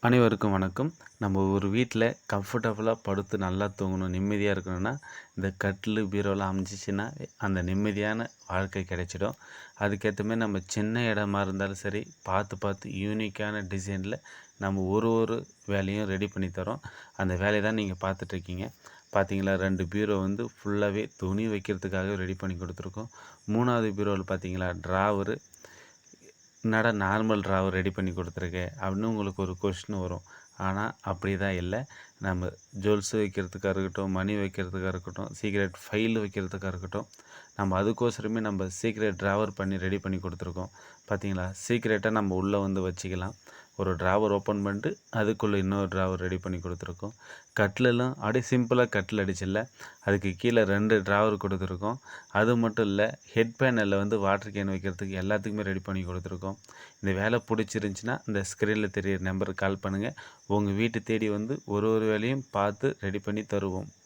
அனைவருக்கும் வணக்கம். நம்ம ஒரு வீட்ல கம்ஃபர்டபுளா படுத்து நல்லா தூங்கணும், நிம்மதியா இருக்கணும்னா, இந்த கட்டிலு, பீரோலாம் அமைஞ்சிச்சுன்னா, அந்த நிம்மதியான வாழ்க்கை கிடைச்சிடும். அதுக்கேத்த மாரி நம்ம சின்ன இடமா இருந்தாலும் சரி, பார்த்து பார்த்து யூனிக்கான டிசைன்ல நம்ம ஒரு ஒரு வேலையும் ரெடி பண்ணி தரோம். அந்த வேலைய தான் நீங்க பார்த்துட்ருக்கீங்க. பார்த்தீங்களா, 2 பீரோ வந்து ஃபுல்லாவே துணி வைக்கிறதுக்காக ரெடி பண்ணி குடுத்துருக்கோம். 3வது பீரோல பார்த்தீங்களா, ட்ராவரு என்னடா நார்மல் ட்ராவர் ரெடி பண்ணி கொடுத்துருக்க அப்படின்னு உங்களுக்கு ஒரு கொஸ்டின் வரும். ஆனால் அப்படி தான் இல்லை. நம்ம ஜுவல்ஸ் வைக்கிறதுக்காக இருக்கட்டும், மணி வைக்கிறதுக்காக இருக்கட்டும், சீக்ரெட் ஃபைல் வைக்கிறதுக்காக இருக்கட்டும், நம்ம அதுக்கோசரமே நம்ம சீக்ரெட் ட்ராவர் பண்ணி ரெடி பண்ணி கொடுத்துருக்கோம். பார்த்தீங்களா, சீக்ரெட்டாக நம்ம உள்ளே வந்து வச்சுக்கலாம். ஒரு ட்ராவர் ஓப்பன் பண்ணிட்டு அதுக்குள்ளே இன்னொரு ட்ராவர் ரெடி பண்ணி கொடுத்துருக்கோம். கட்டிலெல்லாம் அப்படியே சிம்பிளாக கட்டில் அடிச்சில்ல, அதுக்கு கீழே 2 ட்ராவர் கொடுத்துருக்கோம். அது மட்டும் இல்லை, ஹெட் பேனலில் வந்து வாட்டர் கேன் வைக்கிறதுக்கு எல்லாத்துக்குமே ரெடி பண்ணி கொடுத்துருக்கோம். இந்த வேலை பிடிச்சிருந்துச்சின்னா இந்த ஸ்க்ரீனில் தெரியிற நம்பருக்கு கால் பண்ணுங்கள். உங்கள் வீட்டை தேடி வந்து ஒரு ஒரு வேலையும் பார்த்து ரெடி பண்ணி தருவோம்.